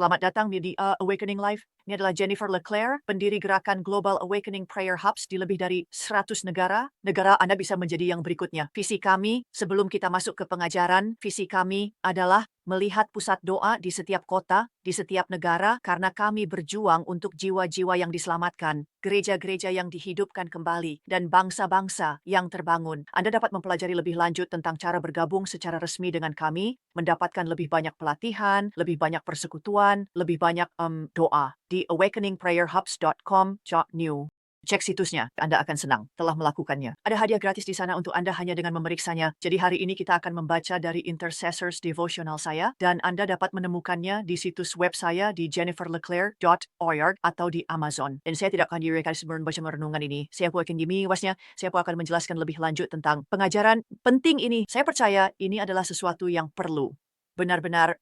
Selamat datang di Awakening Live. Ini adalah Jennifer Leclerc, pendiri gerakan Global Awakening Prayer Hubs di lebih dari 100 negara. Negara Anda bisa menjadi yang berikutnya. Visi kami, sebelum kita masuk ke pengajaran, visi kami adalah melihat pusat doa di setiap kota, di setiap negara, karena kami berjuang untuk jiwa-jiwa yang diselamatkan, gereja-gereja yang dihidupkan kembali, dan bangsa-bangsa yang terbangun. Anda dapat mempelajari lebih lanjut tentang cara bergabung secara resmi dengan kami, mendapatkan lebih banyak pelatihan, lebih banyak persekutuan, lebih banyak doa di awakeningprayerhubs.com.new. Cek situsnya, Anda akan senang telah melakukannya. Ada hadiah gratis di sana untuk Anda hanya dengan memeriksanya. Jadi hari ini kita akan membaca dari Intercessors Devotional saya, dan Anda dapat menemukannya di situs web saya di jenniferleclerc.org atau di Amazon. Dan saya tidak akan direkam sebelum membaca renungan ini. Saya akan dimiwasnya, saya akan menjelaskan lebih lanjut tentang pengajaran penting ini. Saya percaya ini adalah sesuatu yang perlu benar-benar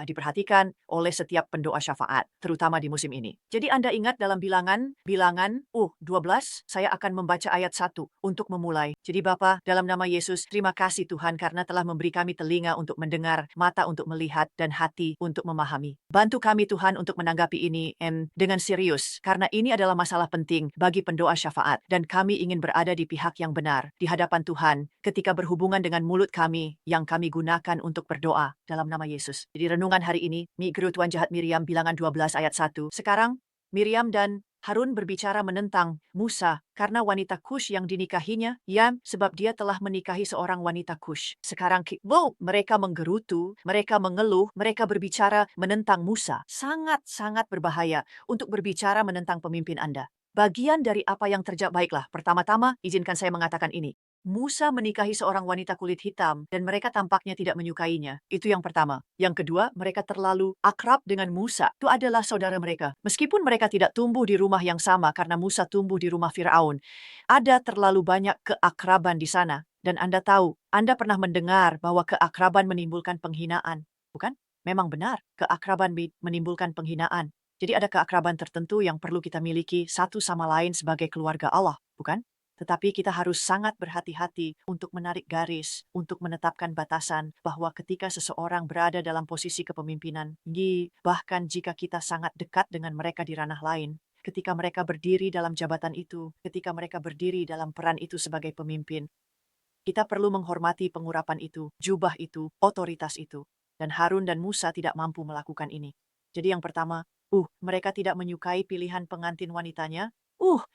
diperhatikan oleh setiap pendoa syafaat, terutama di musim ini. Jadi Anda ingat dalam bilangan 12, saya akan membaca ayat 1 untuk memulai. Jadi Bapa, dalam nama Yesus, terima kasih Tuhan karena telah memberi kami telinga untuk mendengar, mata untuk melihat, dan hati untuk memahami. Bantu kami Tuhan untuk menanggapi ini dengan serius, karena ini adalah masalah penting bagi pendoa syafaat, dan kami ingin berada di pihak yang benar, di hadapan Tuhan, ketika berhubungan dengan mulut kami yang kami gunakan untuk berdoa dalam nama Yesus. Jadi renungan hari ini, Migru Tuan Jahat Miriam bilangan 12 ayat 1. Sekarang, Miriam dan Harun berbicara menentang Musa karena wanita Kush yang dinikahinya, sebab dia telah menikahi seorang wanita Kush. Sekarang, mereka menggerutu, mereka mengeluh, mereka berbicara menentang Musa. Sangat-sangat berbahaya untuk berbicara menentang pemimpin Anda. Bagian dari apa yang terjadi, baiklah, pertama-tama, izinkan saya mengatakan ini. Musa menikahi seorang wanita kulit hitam dan mereka tampaknya tidak menyukainya. Itu yang pertama. Yang kedua, mereka terlalu akrab dengan Musa. Itu adalah saudara mereka. Meskipun mereka tidak tumbuh di rumah yang sama karena Musa tumbuh di rumah Firaun, ada terlalu banyak keakraban di sana. Dan Anda tahu, Anda pernah mendengar bahwa keakraban menimbulkan penghinaan. Bukan? Memang benar, keakraban menimbulkan penghinaan. Jadi ada keakraban tertentu yang perlu kita miliki satu sama lain sebagai keluarga Allah, bukan? Tetapi kita harus sangat berhati-hati untuk menarik garis, untuk menetapkan batasan bahwa ketika seseorang berada dalam posisi kepemimpinan, bahkan jika kita sangat dekat dengan mereka di ranah lain, ketika mereka berdiri dalam jabatan itu, ketika mereka berdiri dalam peran itu sebagai pemimpin, kita perlu menghormati pengurapan itu, jubah itu, otoritas itu. Dan Harun dan Musa tidak mampu melakukan ini. Jadi yang pertama, mereka tidak menyukai pilihan pengantin wanitanya.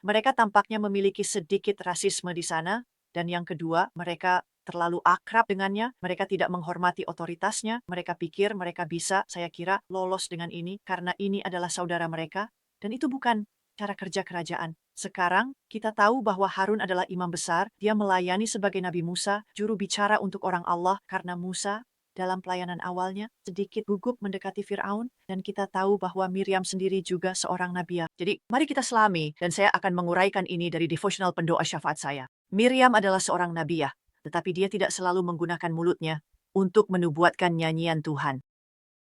Mereka tampaknya memiliki sedikit rasisme di sana. Dan yang kedua, mereka terlalu akrab dengannya. Mereka tidak menghormati otoritasnya. Mereka pikir mereka bisa, saya kira, lolos dengan ini karena ini adalah saudara mereka. Dan itu bukan cara kerja kerajaan. Sekarang, kita tahu bahwa Harun adalah imam besar. Dia melayani sebagai Nabi Musa, juru bicara untuk orang Allah, karena Musa dalam pelayanan awalnya sedikit gugup mendekati Firaun, dan kita tahu bahwa Miriam sendiri juga seorang nabiah. Jadi, mari kita selami, dan saya akan menguraikan ini dari devotional pendoa syafaat saya. Miriam adalah seorang nabiah, tetapi dia tidak selalu menggunakan mulutnya untuk menubuatkan nyanyian Tuhan.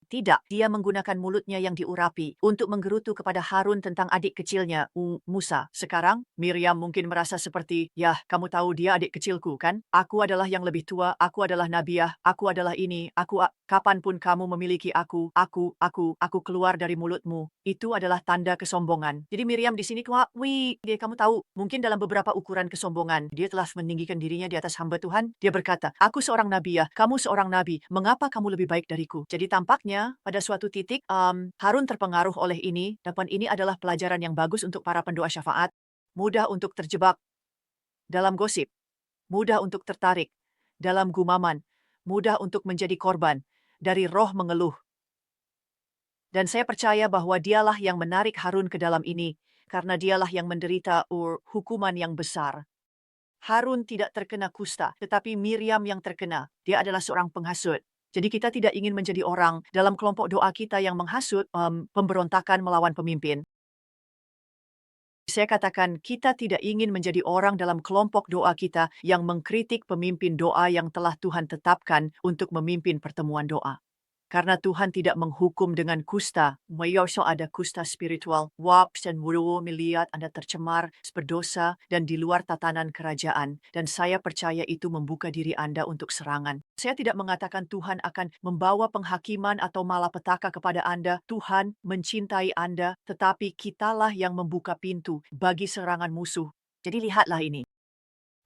Tidak, dia menggunakan mulutnya yang diurapi untuk menggerutu kepada Harun tentang adik kecilnya, Musa. Sekarang, Miriam mungkin merasa seperti, kamu tahu dia adik kecilku kan? Aku adalah yang lebih tua, aku adalah nabiah, aku adalah ini, kapanpun kamu memiliki aku keluar dari mulutmu. Itu adalah tanda kesombongan. Jadi Miriam di sini, kamu tahu, mungkin dalam beberapa ukuran kesombongan, dia telah meninggikan dirinya di atas hamba Tuhan. Dia berkata, aku seorang nabiah, kamu seorang nabi, mengapa kamu lebih baik dariku? Jadi tampaknya pada suatu titik, Harun terpengaruh oleh ini, dan ini adalah pelajaran yang bagus untuk para pendoa syafaat. Mudah untuk terjebak dalam gosip, mudah untuk tertarik dalam gumaman, mudah untuk menjadi korban dari roh mengeluh. Dan saya percaya bahwa dialah yang menarik Harun ke dalam ini, karena dialah yang menderita hukuman yang besar. Harun tidak terkena kusta, tetapi Miriam yang terkena. Dia adalah seorang penghasut. Jadi kita tidak ingin menjadi orang dalam kelompok doa kita yang menghasut pemberontakan melawan pemimpin. Saya katakan kita tidak ingin menjadi orang dalam kelompok doa kita yang mengkritik pemimpin doa yang telah Tuhan tetapkan untuk memimpin pertemuan doa. Karena Tuhan tidak menghukum dengan kusta. Mayoso ada kusta spiritual. Waps dan wuro melihat Anda tercemar, berdosa, dan di luar tatanan kerajaan. Dan saya percaya itu membuka diri Anda untuk serangan. Saya tidak mengatakan Tuhan akan membawa penghakiman atau malapetaka kepada Anda. Tuhan mencintai Anda, tetapi kitalah yang membuka pintu bagi serangan musuh. Jadi lihatlah ini.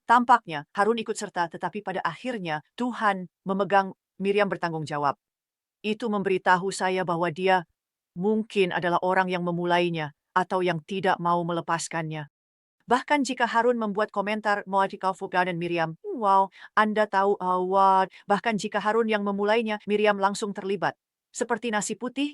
Tampaknya Harun ikut serta, tetapi pada akhirnya Tuhan memegang Miriam bertanggung jawab. Itu memberitahu saya bahwa dia mungkin adalah orang yang memulainya atau yang tidak mau melepaskannya. Bahkan jika Harun membuat komentar dan Miriam, wow, Anda tahu awat. Bahkan jika Harun yang memulainya, Miriam langsung terlibat. Seperti nasi putih,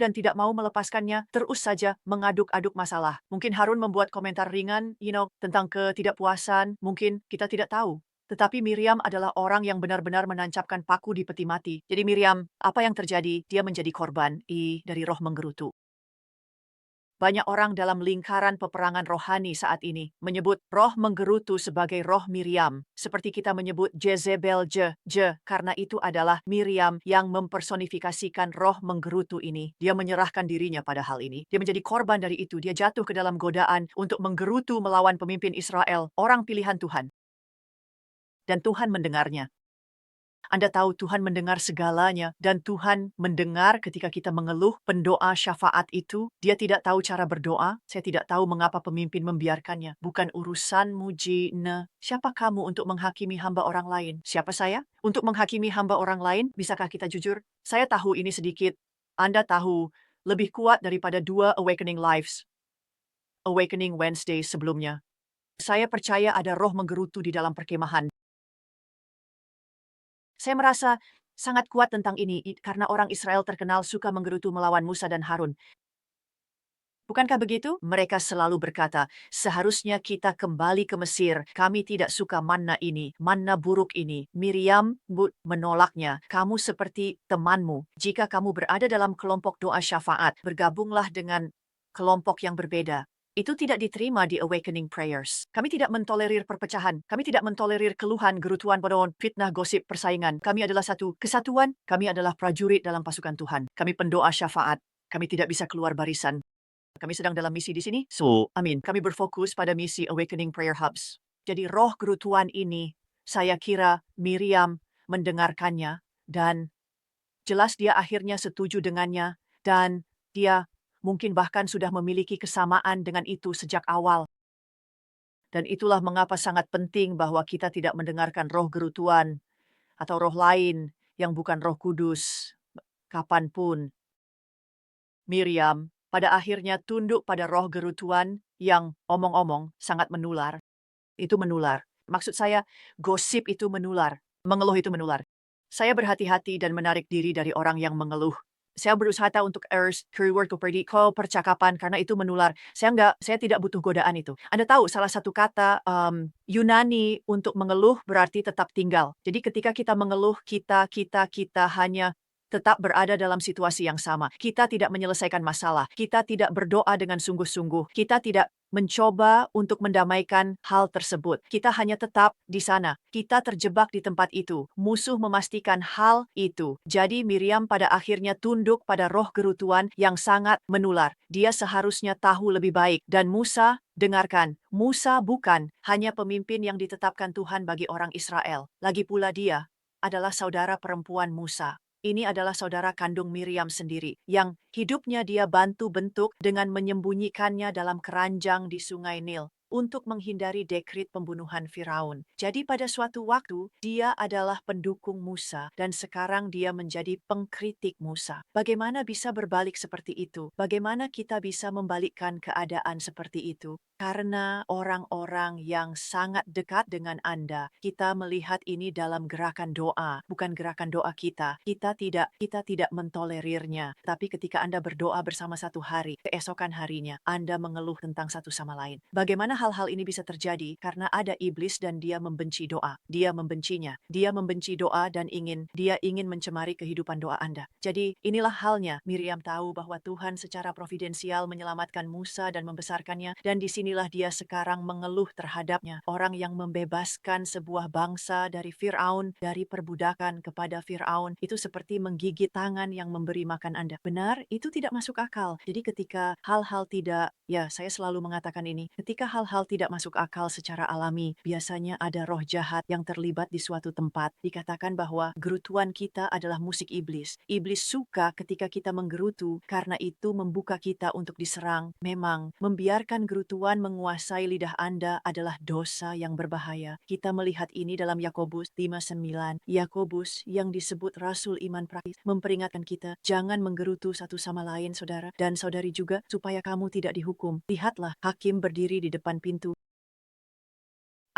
dan tidak mau melepaskannya, terus saja mengaduk-aduk masalah. Mungkin Harun membuat komentar ringan, tentang ketidakpuasan, mungkin kita tidak tahu. Tetapi Miriam adalah orang yang benar-benar menancapkan paku di peti mati. Jadi Miriam, apa yang terjadi? Dia menjadi korban dari roh menggerutu. Banyak orang dalam lingkaran peperangan rohani saat ini menyebut roh menggerutu sebagai roh Miriam. Seperti kita menyebut Jezebel karena itu adalah Miriam yang mempersonifikasikan roh menggerutu ini. Dia menyerahkan dirinya pada hal ini. Dia menjadi korban dari itu. Dia jatuh ke dalam godaan untuk menggerutu melawan pemimpin Israel, orang pilihan Tuhan. Dan Tuhan mendengarnya. Anda tahu Tuhan mendengar segalanya dan Tuhan mendengar ketika kita mengeluh pendoa syafaat itu. Dia tidak tahu cara berdoa. Saya tidak tahu mengapa pemimpin membiarkannya. Bukan urusanmu, Jina. Siapa kamu untuk menghakimi hamba orang lain? Siapa saya? Untuk menghakimi hamba orang lain, bisakah kita jujur? Saya tahu ini sedikit. Anda tahu lebih kuat daripada 2 Awakening Lives. Awakening Wednesday sebelumnya. Saya percaya ada roh menggerutu di dalam perkemahan. Saya merasa sangat kuat tentang ini karena orang Israel terkenal suka menggerutu melawan Musa dan Harun. Bukankah begitu? Mereka selalu berkata, seharusnya kita kembali ke Mesir. Kami tidak suka manna ini, manna buruk ini. Miriam menolaknya. Kamu seperti temanmu. Jika kamu berada dalam kelompok doa syafaat, bergabunglah dengan kelompok yang berbeda. Itu tidak diterima di Awakening Prayers. Kami tidak mentolerir perpecahan. Kami tidak mentolerir keluhan, gerutuan, bodohan, fitnah, gosip, persaingan. Kami adalah satu kesatuan. Kami adalah prajurit dalam pasukan Tuhan. Kami pendoa syafaat. Kami tidak bisa keluar barisan. Kami sedang dalam misi di sini. Amin. Kami berfokus pada misi Awakening Prayer Hubs. Jadi roh gerutuan ini, saya kira Miriam mendengarkannya dan jelas dia akhirnya setuju dengannya dan dia mungkin bahkan sudah memiliki kesamaan dengan itu sejak awal. Dan itulah mengapa sangat penting bahwa kita tidak mendengarkan roh gerutuan atau roh lain yang bukan Roh Kudus kapanpun. Miriam pada akhirnya tunduk pada roh gerutuan yang omong-omong sangat menular. Itu menular. Maksud saya, gosip itu menular. Mengeluh itu menular. Saya berhati-hati dan menarik diri dari orang yang mengeluh. Saya berusaha untuk keyword percakapan karena itu menular. Saya tidak butuh godaan itu. Anda tahu salah satu kata Yunani untuk mengeluh berarti tetap tinggal. Jadi ketika kita mengeluh, kita hanya tetap berada dalam situasi yang sama. Kita tidak menyelesaikan masalah. Kita tidak berdoa dengan sungguh-sungguh. Kita tidak mencoba untuk mendamaikan hal tersebut. Kita hanya tetap di sana. Kita terjebak di tempat itu. Musuh memastikan hal itu. Jadi Miriam pada akhirnya tunduk pada roh gerutuan yang sangat menular. Dia seharusnya tahu lebih baik. Dan Musa, dengarkan. Musa bukan hanya pemimpin yang ditetapkan Tuhan bagi orang Israel. Lagi pula dia adalah saudara perempuan Musa. Ini adalah saudara kandung Miriam sendiri, yang hidupnya dia bantu bentuk dengan menyembunyikannya dalam keranjang di Sungai Nil untuk menghindari dekrit pembunuhan Firaun. Jadi pada suatu waktu, dia adalah pendukung Musa dan sekarang dia menjadi pengkritik Musa. Bagaimana bisa berbalik seperti itu? Bagaimana kita bisa membalikkan keadaan seperti itu? Karena orang-orang yang sangat dekat dengan Anda, kita melihat ini dalam gerakan doa, bukan gerakan doa kita. Kita tidak mentolerirnya. Tapi ketika Anda berdoa bersama satu hari, keesokan harinya, Anda mengeluh tentang satu sama lain. Bagaimana hal-hal ini bisa terjadi? Karena ada iblis dan dia membenci doa. Dia membencinya. Dia membenci doa dan dia ingin mencemari kehidupan doa Anda. Jadi inilah halnya Miriam tahu bahwa Tuhan secara providensial menyelamatkan Musa dan membesarkannya, dan disinilah dia sekarang mengeluh terhadapnya. Orang yang membebaskan sebuah bangsa dari Firaun, dari perbudakan kepada Firaun, itu seperti menggigit tangan yang memberi makan Anda. Benar, itu tidak masuk akal. Jadi ketika hal-hal tidak, ya saya selalu mengatakan ini, ketika hal-hal tidak masuk akal secara alami, biasanya ada roh jahat yang terlibat di suatu tempat. Dikatakan bahwa gerutuan kita adalah musik iblis. Iblis suka ketika kita menggerutu, karena itu membuka kita untuk diserang. Memang, membiarkan gerutuan menguasai lidah Anda adalah dosa yang berbahaya. Kita melihat ini dalam Yakobus 5:9. Yakobus yang disebut Rasul Iman Praktis memperingatkan kita, jangan menggerutu satu sama lain saudara dan saudari juga, supaya kamu tidak dihukum. Lihatlah, hakim berdiri di depan pintu.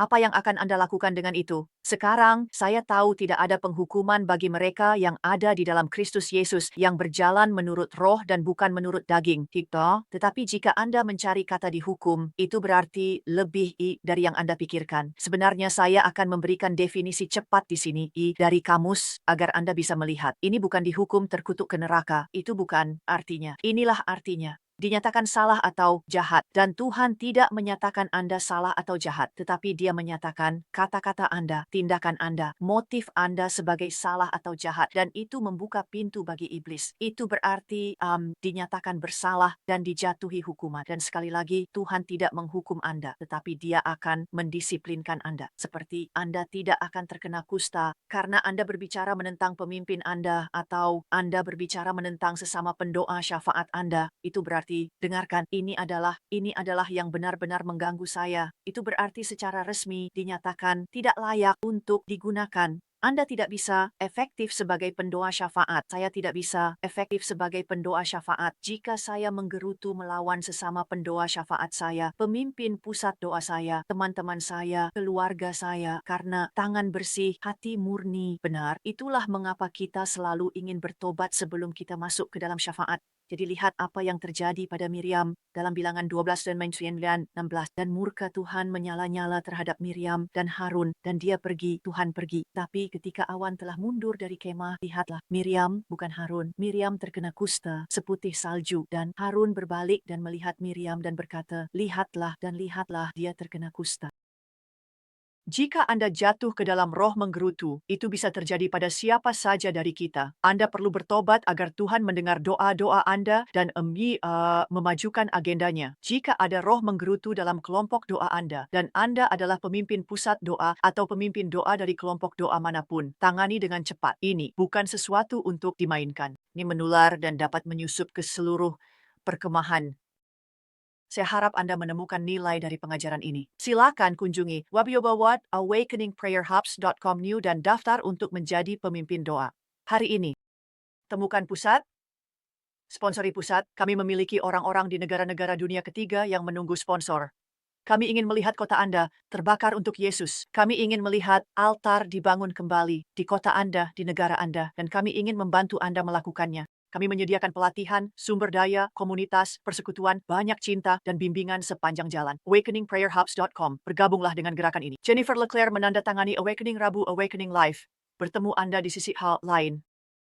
Apa yang akan Anda lakukan dengan itu? Sekarang, saya tahu tidak ada penghukuman bagi mereka yang ada di dalam Kristus Yesus yang berjalan menurut roh dan bukan menurut daging. Gitu? Tetapi jika Anda mencari kata dihukum, itu berarti lebih dari yang Anda pikirkan. Sebenarnya saya akan memberikan definisi cepat di sini dari kamus agar Anda bisa melihat. Ini bukan dihukum terkutuk ke neraka. Itu bukan artinya. Inilah artinya. Dinyatakan salah atau jahat, dan Tuhan tidak menyatakan Anda salah atau jahat, tetapi Dia menyatakan kata-kata Anda, tindakan Anda, motif Anda sebagai salah atau jahat, dan itu membuka pintu bagi iblis. Itu berarti dinyatakan bersalah dan dijatuhi hukuman. Dan sekali lagi, Tuhan tidak menghukum Anda, tetapi Dia akan mendisiplinkan Anda. Seperti Anda tidak akan terkena kusta karena Anda berbicara menentang pemimpin Anda, atau Anda berbicara menentang sesama pendoa syafaat Anda. Itu berarti dengarkan, ini adalah yang benar-benar mengganggu saya. Itu berarti secara resmi dinyatakan tidak layak untuk digunakan. Anda tidak bisa efektif sebagai pendoa syafaat. Saya tidak bisa efektif sebagai pendoa syafaat jika saya menggerutu melawan sesama pendoa syafaat saya, pemimpin pusat doa saya, teman-teman saya, keluarga saya, karena tangan bersih, hati murni. Benar, itulah mengapa kita selalu ingin bertobat sebelum kita masuk ke dalam syafaat. Jadi lihat apa yang terjadi pada Miriam dalam Bilangan 12 dan 16. Dan murka Tuhan menyala-nyala terhadap Miriam dan Harun, dan dia pergi, Tuhan pergi. Tapi ketika awan telah mundur dari kemah, lihatlah, Miriam bukan Harun. Miriam terkena kusta seputih salju, dan Harun berbalik dan melihat Miriam dan berkata, lihatlah dan lihatlah, dia terkena kusta. Jika Anda jatuh ke dalam roh menggerutu, itu bisa terjadi pada siapa saja dari kita. Anda perlu bertobat agar Tuhan mendengar doa-doa Anda dan memajukan agendanya. Jika ada roh menggerutu dalam kelompok doa Anda, dan Anda adalah pemimpin pusat doa atau pemimpin doa dari kelompok doa manapun, tangani dengan cepat. Ini bukan sesuatu untuk dimainkan. Ini menular dan dapat menyusup ke seluruh perkemahan. Saya harap Anda menemukan nilai dari pengajaran ini. Silakan kunjungi www.awakeningprayerhubs.com new dan daftar untuk menjadi pemimpin doa. Hari ini, temukan pusat, sponsori pusat, kami memiliki orang-orang di negara-negara dunia ketiga yang menunggu sponsor. Kami ingin melihat kota Anda terbakar untuk Yesus. Kami ingin melihat altar dibangun kembali di kota Anda, di negara Anda, dan kami ingin membantu Anda melakukannya. Kami menyediakan pelatihan, sumber daya, komunitas, persekutuan, banyak cinta, dan bimbingan sepanjang jalan. AwakeningPrayerHubs.com. Bergabunglah dengan gerakan ini. Jennifer Leclerc menandatangani Awakening Rabu Awakening Live. Bertemu Anda di sisi hal lain.